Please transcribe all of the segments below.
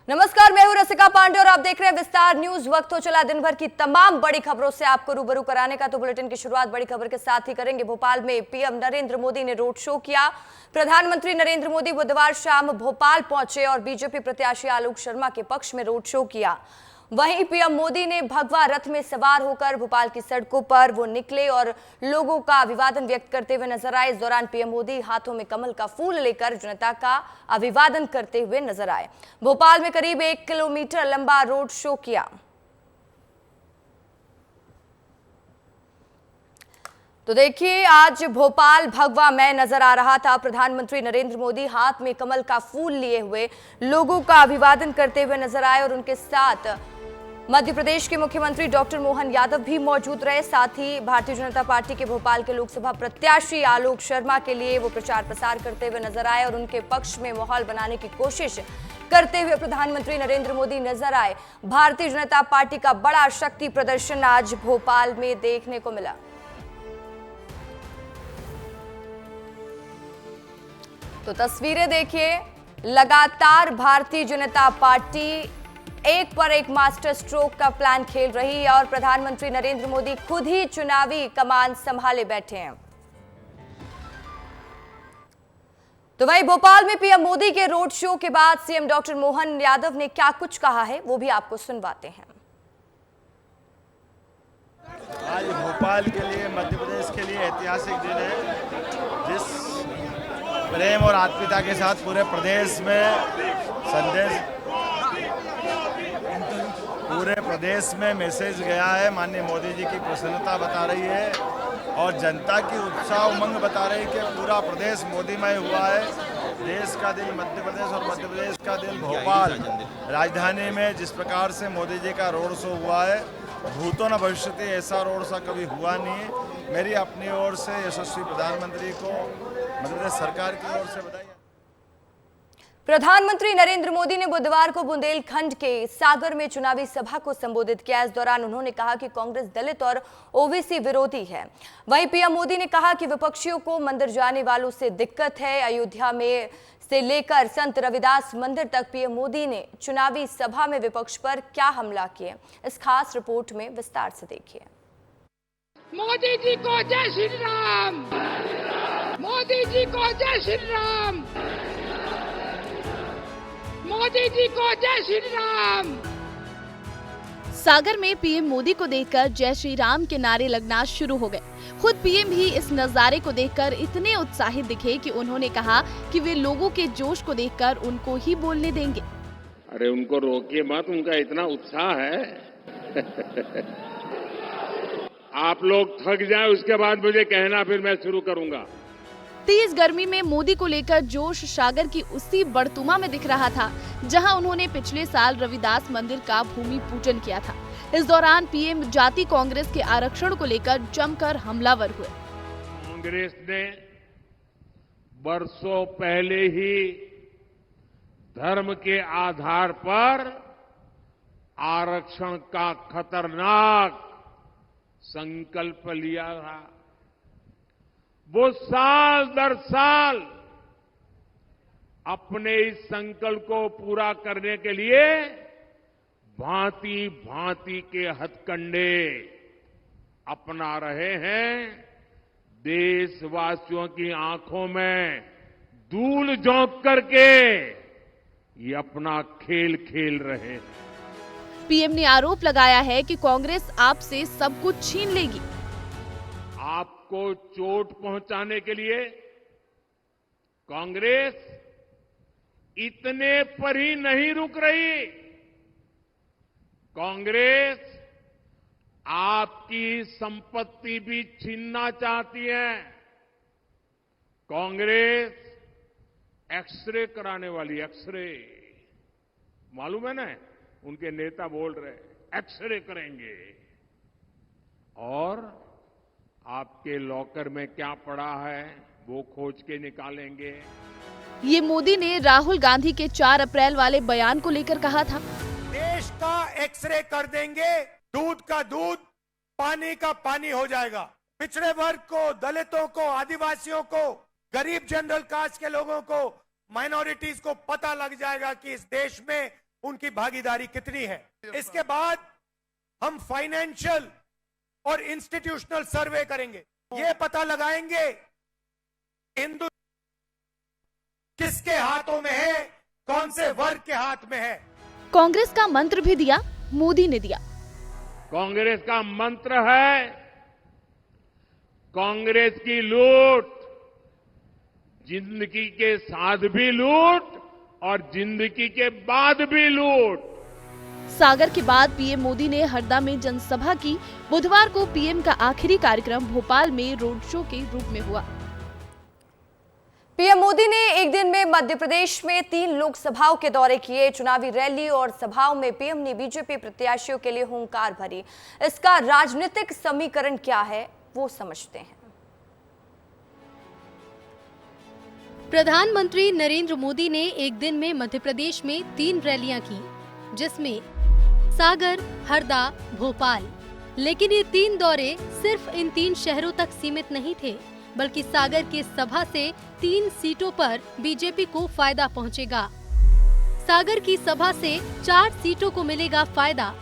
नमस्कार, मैं हूं रसिका पांडे और आप देख रहे हैं विस्तार न्यूज। वक्त हो चला दिन भर की तमाम बड़ी खबरों से आपको रूबरू कराने का, तो बुलेटिन की शुरुआत बड़ी खबर के साथ ही करेंगे। भोपाल में पीएम नरेंद्र मोदी ने रोड शो किया। प्रधानमंत्री नरेंद्र मोदी बुधवार शाम भोपाल पहुंचे और बीजेपी प्रत्याशी आलोक शर्मा के पक्ष में रोड शो किया। वहीं पीएम मोदी ने भगवा रथ में सवार होकर भोपाल की सड़कों पर वो निकले और लोगों का अभिवादन व्यक्त करते हुए नजर आए। इस दौरान पीएम मोदी हाथों में कमल का फूल लेकर जनता का अभिवादन करते हुए नजर आए। भोपाल में करीब 1 किलोमीटर लंबा रोड शो किया। तो देखिए, आज भोपाल भगवा में नजर आ रहा था। प्रधानमंत्री नरेंद्र मोदी हाथ में कमल का फूल लिए हुए लोगों का अभिवादन करते हुए नजर आए और उनके साथ मध्य प्रदेश के मुख्यमंत्री डॉक्टर मोहन यादव भी मौजूद रहे। साथ ही भारतीय जनता पार्टी के भोपाल के लोकसभा प्रत्याशी आलोक शर्मा के लिए वो प्रचार प्रसार करते हुए नजर आए और उनके पक्ष में माहौल बनाने की कोशिश करते हुए प्रधानमंत्री नरेंद्र मोदी नजर आए। भारतीय जनता पार्टी का बड़ा शक्ति प्रदर्शन आज भोपाल में देखने को मिला। तो तस्वीरें देखिए, लगातार भारतीय जनता पार्टी एक पर एक मास्टर स्ट्रोक का प्लान खेल रही है और प्रधानमंत्री नरेंद्र मोदी खुद ही चुनावी कमान संभाले बैठे हैं। तो वहीं भोपाल में पीएम मोदी के रोड शो के बाद सीएम डॉक्टर मोहन यादव ने क्या कुछ कहा है, वो भी आपको सुनवाते हैं। आज भोपाल के लिए, मध्य प्रदेश के लिए ऐतिहासिक दिन है। जिस प्रेम और आत्मीयता के साथ पूरे प्रदेश में मैसेज गया है, माननीय मोदी जी की प्रसन्नता बता रही है और जनता की उत्साह उमंग बता रही है कि पूरा प्रदेश मोदीमय हुआ है। देश का दिल मध्य प्रदेश और मध्य प्रदेश का दिल भोपाल राजधानी में जिस प्रकार से मोदी जी का रोड शो हुआ है, भूतो न भविष्यति ऐसा रोड शो कभी हुआ नहीं। मेरी अपनी ओर से यशस्वी प्रधानमंत्री को मध्य प्रदेश सरकार की ओर से बधाई। प्रधानमंत्री नरेंद्र मोदी ने बुधवार को बुंदेलखंड के सागर में चुनावी सभा को संबोधित किया। इस दौरान उन्होंने कहा कि कांग्रेस दलित और ओबीसी विरोधी है। वहीं पीएम मोदी ने कहा कि विपक्षियों को मंदिर जाने वालों से दिक्कत है। अयोध्या में से लेकर संत रविदास मंदिर तक पीएम मोदी ने चुनावी सभा में विपक्ष पर क्या हमला किए, इस खास रिपोर्ट में विस्तार से देखिए। मोदी जी को जय श्री राम, मोदी जी को जय श्री राम, मोदी जी को जय श्री राम। सागर में पीएम मोदी को देखकर जय श्री राम के नारे लगना शुरू हो गए। खुद पीएम भी इस नजारे को देखकर इतने उत्साहित दिखे कि उन्होंने कहा कि वे लोगों के जोश को देखकर उनको ही बोलने देंगे। अरे उनको रोकिए मत, उनका इतना उत्साह है। आप लोग थक जाए, उसके बाद मुझे कहना, फिर मैं शुरू करूंगा। तेज गर्मी में मोदी को लेकर जोश सागर की उसी बड़तुमा में दिख रहा था, जहां उन्होंने पिछले साल रविदास मंदिर का भूमि पूजन किया था। इस दौरान पीएम जाति कांग्रेस के आरक्षण को लेकर जमकर हमलावर हुए। कांग्रेस ने बरसों पहले ही धर्म के आधार पर आरक्षण का खतरनाक संकल्प लिया था। वो साल दर साल अपने इस संकल्प को पूरा करने के लिए भांति भांति के हथकंडे अपना रहे हैं। देशवासियों की आंखों में धूल झोंक करके ये अपना खेल खेल रहे हैं। पीएम ने आरोप लगाया है कि कांग्रेस आपसे सब कुछ छीन लेगी। आपको चोट पहुंचाने के लिए कांग्रेस इतने पर ही नहीं रुक रही। कांग्रेस आपकी संपत्ति भी छीनना चाहती है। कांग्रेस एक्सरे कराने वाली, एक्सरे मालूम है ना, उनके नेता बोल रहे एक्सरे करेंगे और आपके लॉकर में क्या पड़ा है वो खोज के निकालेंगे। ये मोदी ने राहुल गांधी के 4 अप्रैल वाले बयान को लेकर कहा था। देश का एक्सरे कर देंगे, दूध का दूध, पानी का पानी हो जाएगा। पिछड़े वर्ग को, दलितों को, आदिवासियों को, गरीब जनरल कास्ट के लोगों को, माइनॉरिटीज को पता लग जाएगा कि इस देश में उनकी भागीदारी कितनी है। इसके बाद हम फाइनेंशियल और इंस्टीट्यूशनल सर्वे करेंगे, ये पता लगाएंगे हिंदू किसके हाथों में है, कौन से वर्ग के हाथ में है। कांग्रेस का मंत्र भी दिया, मोदी ने दिया। कांग्रेस का मंत्र है, कांग्रेस की लूट, जिंदगी के साथ भी लूट और जिंदगी के बाद भी लूट। सागर के बाद पीएम मोदी ने हरदा में जनसभा की। बुधवार को पीएम का आखिरी कार्यक्रम भोपाल में रोड शो के रूप में हुआ। पीएम मोदी ने एक दिन में मध्य प्रदेश में 3 लोकसभाओं के दौरे किए। चुनावी रैली और सभाओं में पीएम ने बीजेपी प्रत्याशियों के लिए हुंकार भरी। इसका राजनीतिक समीकरण क्या है, वो समझते हैं। प्रधानमंत्री नरेंद्र मोदी ने एक दिन में मध्य प्रदेश में 3 रैलियां की, जिसमें सागर, हरदा, भोपाल। लेकिन ये 3 दौरे सिर्फ इन 3 शहरों तक सीमित नहीं थे, बल्कि सागर की सभा से 3 सीटों पर बीजेपी को फायदा पहुंचेगा। सागर की सभा से 4 सीटों को मिलेगा फायदा,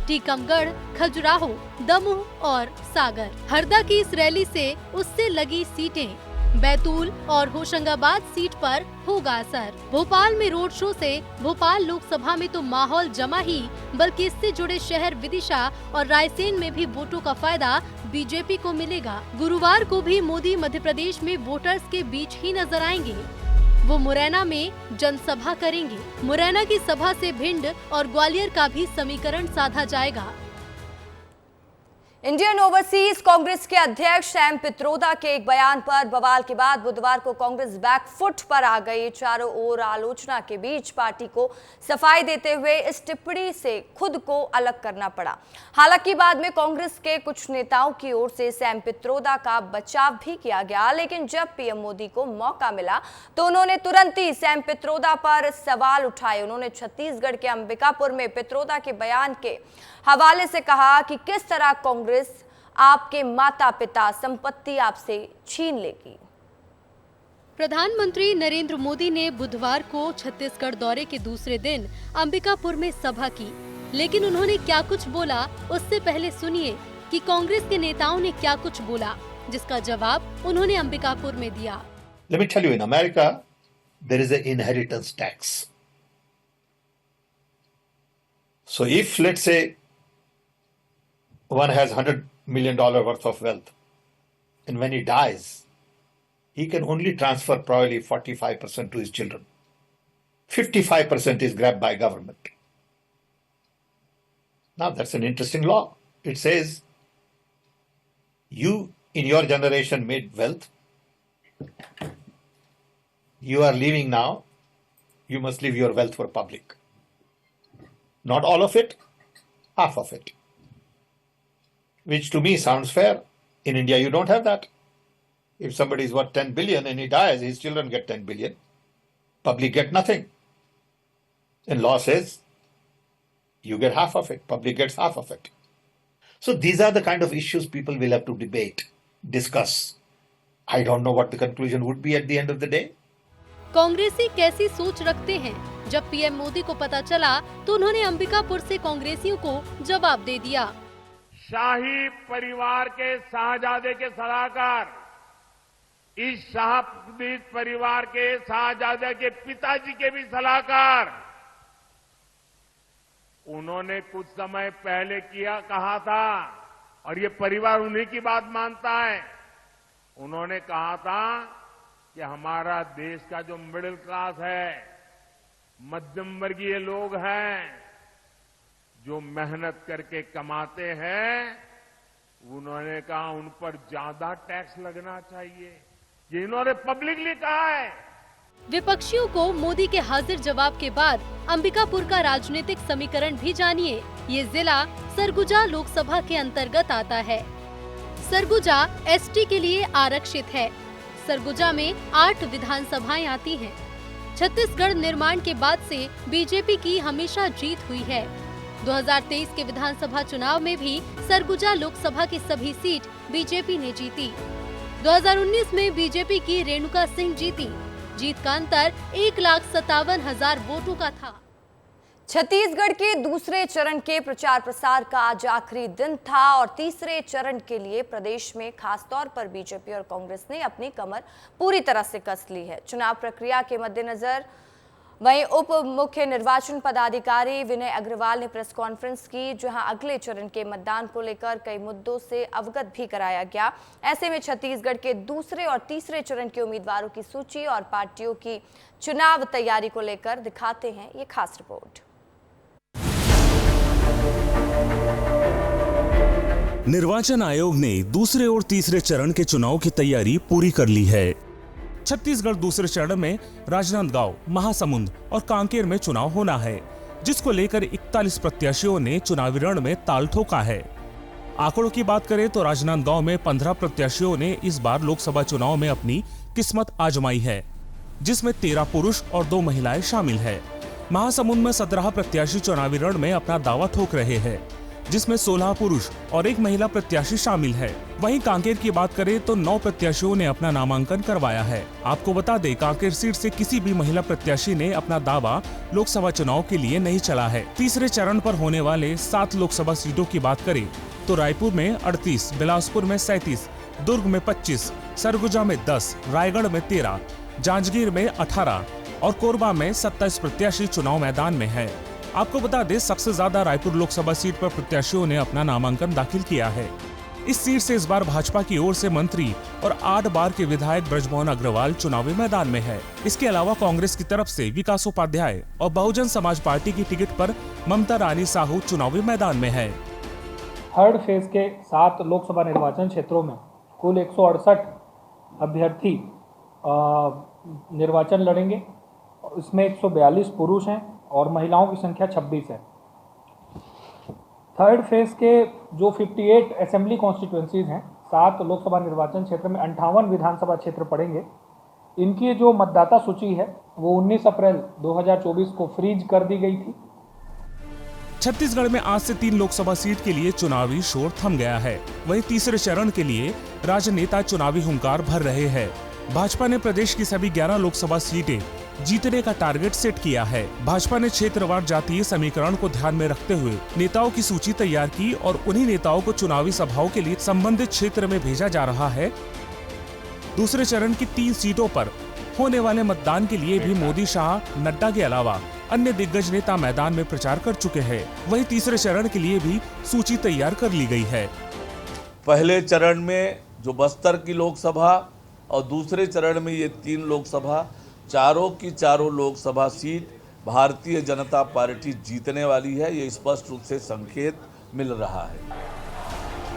टीकमगढ़, खजुराहो, दमोह और सागर। हरदा की इस रैली से उससे लगी सीटें बैतूल और होशंगाबाद सीट पर होगा असर। भोपाल में रोड शो से भोपाल लोकसभा में तो माहौल जमा ही, बल्कि इससे जुड़े शहर विदिशा और रायसेन में भी वोटों का फायदा बीजेपी को मिलेगा। गुरुवार को भी मोदी मध्य प्रदेश में वोटर्स के बीच ही नजर आएंगे। वो मुरैना में जनसभा करेंगे। मुरैना की सभा से भिंड और ग्वालियर का भी समीकरण साधा जाएगा। इंडियन ओवरसीज कांग्रेस के अध्यक्ष सैम पित्रोदा के एक बयान पर बवाल के बाद बुधवार को कांग्रेस बैकफुट पर आ गई। चारों ओर आलोचना के बीच पार्टी को सफाई देते हुए इस टिप्पणी से खुद को अलग करना पड़ा। हालांकि बाद में कांग्रेस के कुछ नेताओं की ओर से सैम पित्रोदा का बचाव भी किया गया, लेकिन जब पीएम मोदी को मौका मिला तो उन्होंने तुरंत ही सैम पित्रोदा पर सवाल उठाए। उन्होंने छत्तीसगढ़ के अंबिकापुर में पित्रोदा के बयान के हवाले से कहा कि किस तरह कांग्रेस आपके माता पिता संपत्ति आपसे छीन लेगी। प्रधानमंत्री नरेंद्र मोदी ने बुधवार को छत्तीसगढ़ दौरे के दूसरे दिन अंबिकापुर में सभा की, लेकिन उन्होंने क्या कुछ बोला उससे पहले सुनिए कि कांग्रेस के नेताओं ने क्या कुछ बोला, जिसका जवाब उन्होंने अंबिकापुर में दिया। Let me tell you, in America, there is an inheritance tax. So if, let's say, one has $100 million worth of wealth, and when he dies, he can only transfer probably 45% to his children. 55% is grabbed by government. Now that's an interesting law. It says, you in your generation made wealth, you are leaving now, you must leave your wealth for public. Not all of it, half of it. Which to me sounds fair. In India, you don't have that. If somebody is worth 10 billion and he dies, his children get 10 billion. Public get nothing. And law says, you get half of it, public gets half of it. So these are the kind of issues people will have to debate, discuss. I don't know what the conclusion would be at the end of the day. कांग्रेसी कैसी सोच रखते हैं? जब PM Modi को पता चला तो उन्होंने अंबिकापुर से कांग्रेसियों को जवाब दे दिया। शाही परिवार के शाहजादे के सलाहकार, इस शाहबीद परिवार के शाहजादे के पिताजी के भी सलाहकार, उन्होंने कुछ समय पहले कहा था, और ये परिवार उन्हीं की बात मानता है। उन्होंने कहा था कि हमारा देश का जो मिडिल क्लास है, मध्यम वर्गीय लोग हैं, जो मेहनत करके कमाते हैं, उन्होंने कहा उन पर ज्यादा टैक्स लगना चाहिए। ये इन्होंने पब्लिकली कहा है। विपक्षियों को मोदी के हाजिर जवाब के बाद अंबिकापुर का राजनीतिक समीकरण भी जानिए। ये जिला सरगुजा लोकसभा के अंतर्गत आता है। सरगुजा एसटी के लिए आरक्षित है। सरगुजा में 8 विधानसभाएं आती हैं। छत्तीसगढ़ निर्माण के बाद से बीजेपी की हमेशा जीत हुई है। 2023 के विधानसभा चुनाव में भी सरगुजा लोकसभा की सभी सीट बीजेपी ने जीती। 2019 में बीजेपी की रेणुका सिंह जीती। जीत का अंतर 1,57,000 वोटों का था। छत्तीसगढ़ के दूसरे चरण के प्रचार प्रसार का आज आखिरी दिन था और तीसरे चरण के लिए प्रदेश में खासतौर पर बीजेपी और कांग्रेस ने अपनी कमर पूरी तरह से कस ली है। चुनाव प्रक्रिया के मद्देनजर वहीं उप मुख्य निर्वाचन पदाधिकारी विनय अग्रवाल ने प्रेस कॉन्फ्रेंस की, जहां अगले चरण के मतदान को लेकर कई मुद्दों से अवगत भी कराया गया। ऐसे में छत्तीसगढ़ के दूसरे और तीसरे चरण के उम्मीदवारों की सूची और पार्टियों की चुनाव तैयारी को लेकर दिखाते हैं ये खास रिपोर्ट। निर्वाचन आयोग ने दूसरे और तीसरे चरण के चुनाव की तैयारी पूरी कर ली है। छत्तीसगढ़ दूसरे चरण में राजनांदगांव, महासमुंद और कांकेर में चुनाव होना है, जिसको लेकर 41 प्रत्याशियों ने चुनावी रण में ताल ठोका है। आंकड़ों की बात करें तो राजनांदगांव में 15 प्रत्याशियों ने इस बार लोकसभा चुनाव में अपनी किस्मत आजमाई है, जिसमें 13 पुरुष और 2 महिलाएं शामिल है। महासमुंद में 17 प्रत्याशी चुनावी रण में अपना दावा ठोक रहे हैं, जिसमें 16 पुरुष और 1 महिला प्रत्याशी शामिल है। वहीं कांकेर की बात करें तो 9 प्रत्याशियों ने अपना नामांकन करवाया है। आपको बता दें, कांकेर सीट से किसी भी महिला प्रत्याशी ने अपना दावा लोकसभा चुनाव के लिए नहीं चला है। तीसरे चरण पर होने वाले 7 लोकसभा सीटों की बात करें तो रायपुर में 38, बिलासपुर में 37, दुर्ग में 25, सरगुजा में 10, रायगढ़ में 13, जांजगीर में 18 और कोरबा में 27 प्रत्याशी चुनाव मैदान में है। आपको बता दें, सबसे ज्यादा रायपुर लोकसभा सीट पर प्रत्याशियों ने अपना नामांकन दाखिल किया है। इस सीट से इस बार भाजपा की ओर से मंत्री और 8 बार के विधायक ब्रजमोहन अग्रवाल चुनावी मैदान में है। इसके अलावा कांग्रेस की तरफ से विकास उपाध्याय और बहुजन समाज पार्टी की टिकट पर ममता रानी साहू चुनावी मैदान में है। थर्ड फेज के 7 लोकसभा निर्वाचन क्षेत्रों में कुल 168 अभ्यर्थी निर्वाचन लड़ेंगे। इसमें 142 पुरुष हैं और महिलाओं की संख्या 26 है। थर्ड फेज के जो 58 असेंबली कॉन्स्टिट्यूएंसीज हैं, 7 लोकसभा निर्वाचन क्षेत्र में 58 विधानसभा क्षेत्र पड़ेंगे। इनकी जो मतदाता सूची है वो 19 अप्रैल 2024 को फ्रीज कर दी गई थी। छत्तीसगढ़ में आज से 3 लोकसभा सीट के लिए चुनावी शोर थम गया है। वहीं तीसरे चरण के लिए राजनेता चुनावी हुंकार भर रहे हैं। भाजपा ने प्रदेश की सभी 11 लोकसभा सीटें जीतने का टारगेट सेट किया है। भाजपा ने क्षेत्रवार जातीय समीकरण को ध्यान में रखते हुए नेताओं की सूची तैयार की और उन्हीं नेताओं को चुनावी सभाओं के लिए संबंधित क्षेत्र में भेजा जा रहा है। दूसरे चरण की 3 सीटों पर होने वाले मतदान के लिए भी मोदी, शाह, नड्डा के अलावा अन्य दिग्गज नेता मैदान में प्रचार कर चुके हैं। वहीं तीसरे चरण के लिए भी सूची तैयार कर ली गई है। पहले चरण में जो बस्तर की लोकसभा और दूसरे चरण में ये 3 लोकसभा, चारों की चारों लोकसभा सीट भारतीय जनता पार्टी जीतने वाली है। ये स्पष्ट रूप से संकेत मिल रहा है।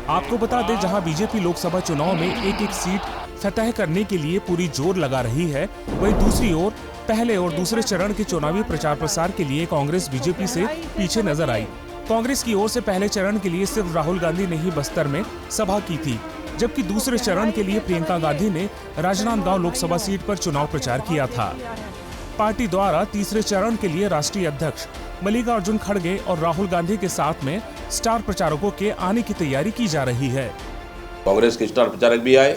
आपको बता दें, जहां बीजेपी लोकसभा चुनाव में एक सीट फतह करने के लिए पूरी जोर लगा रही है, वहीं दूसरी ओर पहले और दूसरे चरण के चुनावी प्रचार प्रसार के लिए कांग्रेस बीजेपी से पीछे नजर आई। कांग्रेस की ओर से पहले चरण के लिए सिर्फ राहुल गांधी ने ही बस्तर में सभा की थी, जबकि दूसरे चरण के लिए प्रियंका गांधी ने राजनांदगांव लोकसभा सीट पर चुनाव प्रचार किया था। पार्टी द्वारा तीसरे चरण के लिए राष्ट्रीय अध्यक्ष मल्लिकार्जुन खड़गे और राहुल गांधी के साथ में स्टार प्रचारकों के आने की तैयारी की जा रही है। कांग्रेस के स्टार प्रचारक भी आए,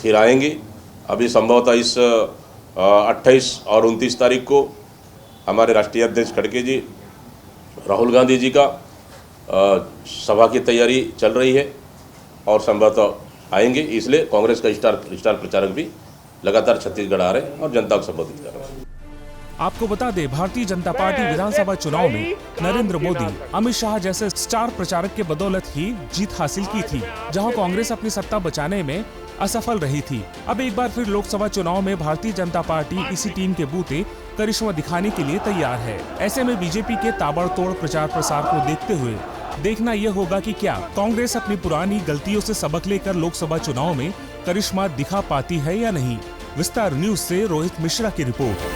फिर आएंगे। अभी संभवतः इस 28 और 29 तारीख को हमारे राष्ट्रीय अध्यक्ष खड़गे जी, राहुल गांधी जी का सभा की तैयारी चल रही है और संभवतः आएंगे। इसलिए कांग्रेस का स्टार प्रचारक भी लगातार छत्तीसगढ़ आ रहे हैं और जनता को संबोधित कर रहे हैं। आपको बता दें, भारतीय जनता पार्टी विधानसभा चुनाव में नरेंद्र मोदी, अमित शाह जैसे स्टार प्रचारक के बदौलत ही जीत हासिल की थी, जहां कांग्रेस अपनी सत्ता बचाने में असफल रही थी। अब एक बार फिर लोकसभा चुनाव में भारतीय जनता पार्टी इसी टीम के बूते करिश्मा दिखाने के लिए तैयार है। ऐसे में बीजेपी के ताबड़तोड़ प्रचार प्रसार को देखते हुए देखना यह होगा कि क्या कांग्रेस अपनी पुरानी गलतियों से सबक लेकर लोकसभा चुनाव में करिश्मा दिखा पाती है या नहीं। विस्तार न्यूज से रोहित मिश्रा की रिपोर्ट।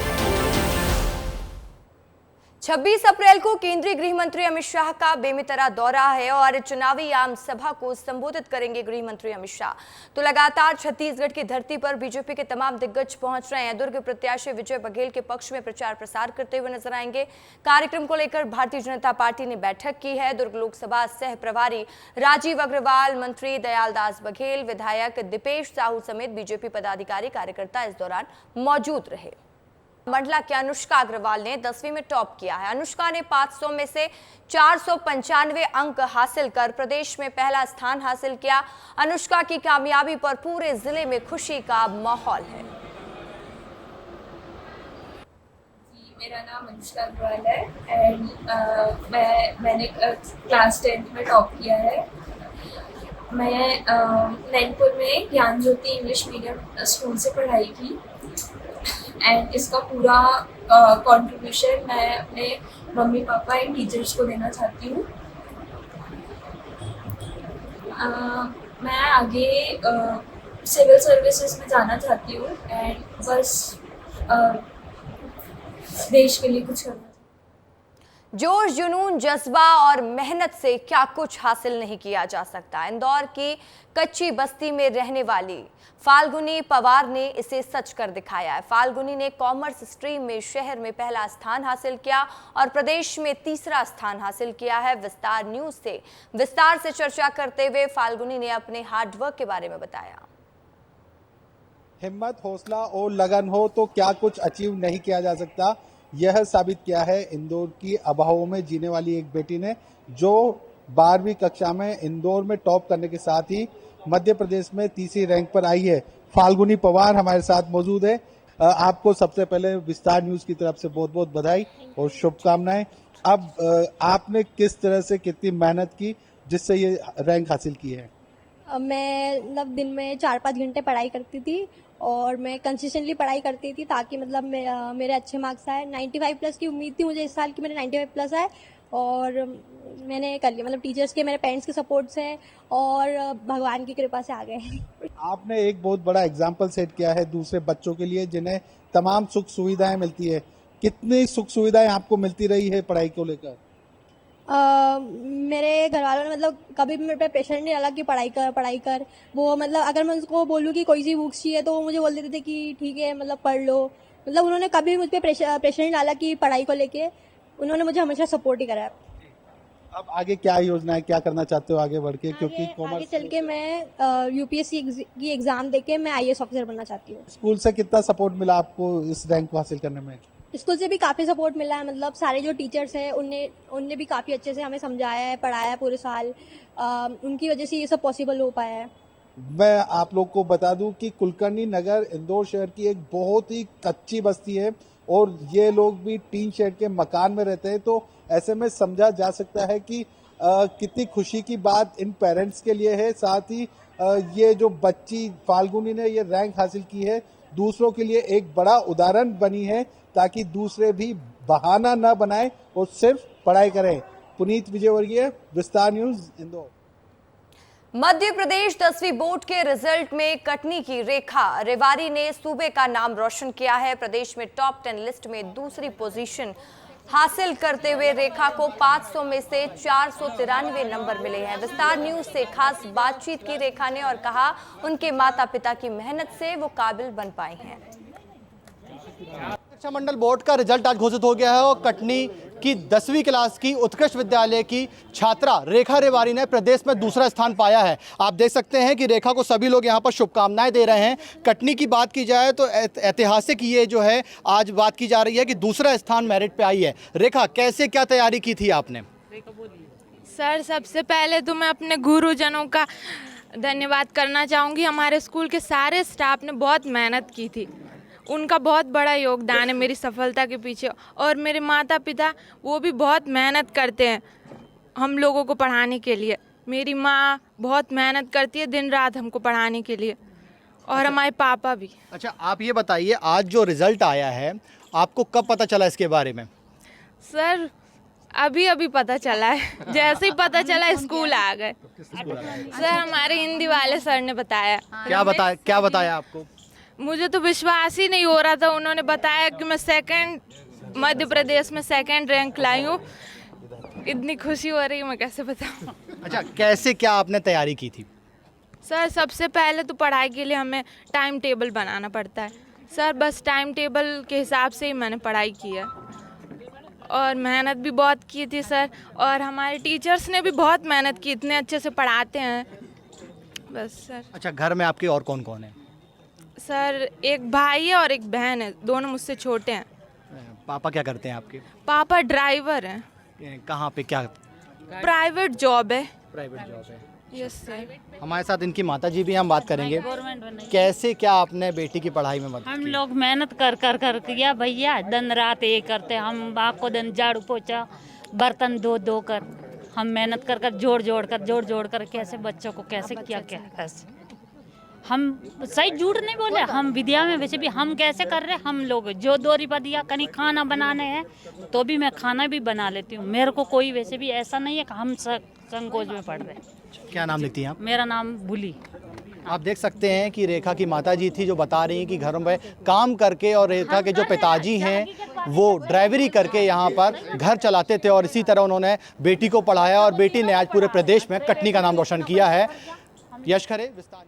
26 अप्रैल को केंद्रीय गृह मंत्री अमित शाह का बेमेतरा दौरा है और चुनावी आम सभा को संबोधित करेंगे गृह मंत्री अमित शाह। तो लगातार छत्तीसगढ़ की धरती पर बीजेपी के तमाम दिग्गज पहुंच रहे हैं। दुर्ग प्रत्याशी विजय बघेल के पक्ष में प्रचार प्रसार करते हुए नजर आएंगे। कार्यक्रम को लेकर भारतीय जनता पार्टी ने बैठक की है। दुर्ग लोकसभा सह प्रभारी राजीव अग्रवाल, मंत्री दयालदास बघेल, विधायक दीपेश साहू समेत बीजेपी पदाधिकारी कार्यकर्ता इस दौरान मौजूद रहे। मंडला के अनुष्का अग्रवाल ने 10वीं में टॉप किया है। अनुष्का ने 500 में से 495 अंक हासिल कर प्रदेश में पहला स्थान हासिल किया। अनुष्का की कामयाबी पर पूरे जिले में खुशी का माहौल है। मेरा नाम अनुष्का अग्रवाल है एंड मैंने क्लास 10th में टॉप किया है। मैं नैनपुर में ज्ञान ज्योति इंग्लिश मीडियम स्कूल से पढ़ाई की एंड इसका पूरा कंट्रीब्यूशन मैं अपने मम्मी पापा एंड टीचर्स को देना चाहती हूँ। मैं आगे सिविल सर्विसेज में जाना चाहती हूँ एंड बस देश के लिए कुछ करना। जोश, जुनून, जज्बा और मेहनत से क्या कुछ हासिल नहीं किया जा सकता। इंदौर की कच्ची बस्ती में रहने वाली फाल्गुनी पवार ने इसे सच कर दिखाया है। फाल्गुनी ने कॉमर्स स्ट्रीम में शहर में पहला स्थान हासिल किया और प्रदेश में तीसरा स्थान हासिल किया है। विस्तार न्यूज से विस्तार से चर्चा करते हुए फाल्गुनी ने अपने हार्डवर्क के बारे में बताया। हिम्मत, हौसला और लगन हो तो क्या कुछ अचीव नहीं किया जा सकता, यह साबित किया है इंदौर की आबहवा में जीने वाली एक बेटी ने, जो 12वीं कक्षा में इंदौर में टॉप करने के साथ ही मध्य प्रदेश में तीसरी रैंक पर आई है। फाल्गुनी पवार हमारे साथ मौजूद है। आपको सबसे पहले विस्तार न्यूज की तरफ से बहुत बहुत बधाई और शुभकामनाएं। अब आपने किस तरह से कितनी मेहनत की जिससे ये रैंक हासिल की है? मैं मतलब दिन में 4-5 घंटे पढ़ाई करती थी और मैं कंसिस्टेंटली पढ़ाई करती थी ताकि मतलब मेरे अच्छे मार्क्स आए। 95 प्लस की उम्मीद थी मुझे इस साल की, मेरे 95 प्लस आए और मैंने कर लिया। मतलब टीचर्स के, मेरे पेरेंट्स के सपोर्ट से और भगवान की कृपा से आ गए। आपने एक बहुत बड़ा एग्जाम्पल सेट किया है दूसरे बच्चों के लिए जिन्हें तमाम सुख सुविधाएं मिलती है। कितनी सुख सुविधाएं आपको मिलती रही है पढ़ाई को लेकर? मेरे घर वालों ने मतलब कभी भी मेरे पे प्रेशर नहीं डाला कि पढ़ाई कर। वो मतलब अगर मैं उनको बोलूँ कि कोई सी बुक्स चाहिए तो वो मुझे बोल देते थे कि ठीक है मतलब पढ़ लो। मतलब उन्होंने कभी मुझ पे प्रेशर नहीं डाला कि पढ़ाई को लेके। उन्होंने मुझे हमेशा सपोर्ट ही करा है। अब आगे क्या योजना है, क्या करना चाहते हो आगे बढ़ के? क्योंकि आगे चल के मैं यूपीएससी की एग्जाम देके मैं आईएएस ऑफिसर बनना चाहती हूँ। स्कूल से कितना सपोर्ट मिला आपको इस रैंक को हासिल करने में? स्कूल से भी काफ़ी सपोर्ट मिला है। मतलब सारे जो टीचर्स हैं उनने भी काफ़ी अच्छे से हमें समझाया है, पढ़ाया है पूरे साल। उनकी वजह से ये सब पॉसिबल हो पाया है। मैं आप लोग को बता दूं कि कुलकर्णी नगर इंदौर शहर की एक बहुत ही कच्ची बस्ती है और ये लोग भी टीन शेड के मकान में रहते हैं। तो ऐसे में समझा जा सकता है कि कितनी खुशी की बात इन पेरेंट्स के लिए है। साथ ही ये जो बच्ची फाल्गुनी ने ये रैंक हासिल की है, दूसरों के लिए एक बड़ा उदाहरण बनी है ताकि दूसरे भी बहाना न बनाए और सिर्फ पढ़ाई करें। पुनीत विजयवर्गीय, विस्तार न्यूज, इंदौर। मध्य प्रदेश 10वीं बोर्ड के रिजल्ट में कटनी की रेखा रेवारी ने सूबे का नाम रोशन किया है। प्रदेश में टॉप 10 लिस्ट में दूसरी पोजीशन हासिल करते हुए रेखा को 500 में से 493 नंबर मिले हैं। विस्तार न्यूज से खास बातचीत की रेखा ने और कहा उनके माता पिता की मेहनत से वो काबिल बन पाई हैं। शिक्षा मंडल बोर्ड का रिजल्ट आज घोषित हो गया है और कटनी की 10वीं क्लास की उत्कृष्ट विद्यालय की छात्रा रेखा रेवारी ने प्रदेश में दूसरा स्थान पाया है। आप देख सकते हैं कि रेखा को सभी लोग यहां पर शुभकामनाएं दे रहे हैं। कटनी की बात की जाए तो ऐतिहासिक ये जो है आज बात की जा रही है कि दूसरा स्थान मेरिट पे आई है। रेखा, कैसे क्या तैयारी की थी आपने? सर, सबसे पहले तो मैं अपने गुरुजनों का धन्यवाद करना चाहूँगी। हमारे स्कूल के सारे स्टाफ ने बहुत मेहनत की थी, उनका बहुत बड़ा योगदान है मेरी सफलता के पीछे। और मेरे माता पिता वो भी बहुत मेहनत करते हैं हम लोगों को पढ़ाने के लिए। मेरी माँ बहुत मेहनत करती है दिन रात हमको पढ़ाने के लिए और हमारे पापा भी। अच्छा, आप ये बताइए आज जो रिजल्ट आया है आपको कब पता चला इसके बारे में? सर, अभी पता चला है। जैसे ही पता चला स्कूल आ गए। सर, हमारे हिंदी वाले सर ने बताया। क्या बताया आपको? मुझे तो विश्वास ही नहीं हो रहा था। उन्होंने बताया कि मैं मध्य प्रदेश में सेकंड रैंक लाई हूँ। इतनी खुशी हो रही है, मैं कैसे बताऊँ। अच्छा, कैसे क्या आपने तैयारी की थी? सर, सबसे पहले तो पढ़ाई के लिए हमें टाइम टेबल बनाना पड़ता है। सर, बस टाइम टेबल के हिसाब से ही मैंने पढ़ाई की है और मेहनत भी बहुत की थी सर। और हमारे टीचर्स ने भी बहुत मेहनत की, इतने अच्छे से पढ़ाते हैं बस सर। अच्छा, घर में आपके और कौन कौन है? सर, एक भाई है और एक बहन है, दोनों मुझसे छोटे हैं। पापा क्या करते हैं आपके? पापा ड्राइवर हैं। कहाँ पे, क्या प्राइवेट जॉब है। प्राइवेट जॉब है? Yes sir. हमारे साथ इनकी माता जी भी हैं, हम बात करेंगे। कैसे क्या आपने बेटी की पढ़ाई में मदद हम की? लोग मेहनत कर किया भैया, दिन रात ये करते। हम आपको दिन झाड़ू पोछा बर्तन धो कर हम मेहनत कर जोड़ कर कैसे बच्चों को कैसे किया कैसे हम सही झूठ नहीं बोले। हम विद्या में वैसे भी हम कैसे कर रहे, हम लोग जो 2 रुपया दिया कहीं खाना बनाने हैं तो भी मैं खाना भी बना लेती हूँ। मेरे को कोई वैसे भी ऐसा नहीं है कि हम संकोच में पड़ रहे। क्या नाम लिखती हैं आप? मेरा नाम भूली। आप देख सकते हैं कि रेखा की माता जी थी जो बता रही हैं कि घरों में काम करके, और रेखा के जो पिताजी हैं वो ड्राइवरी करके यहाँ पर घर चलाते थे और इसी तरह उन्होंने बेटी को पढ़ाया और बेटी ने आज पूरे प्रदेश में कटनी का नाम रोशन किया है। यश खरे, विस्तार।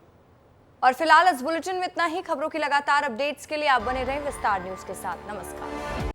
और फिलहाल इस बुलेटिन में इतना ही। खबरों की लगातार अपडेट्स के लिए आप बने रहें विस्तार न्यूज के साथ। नमस्कार।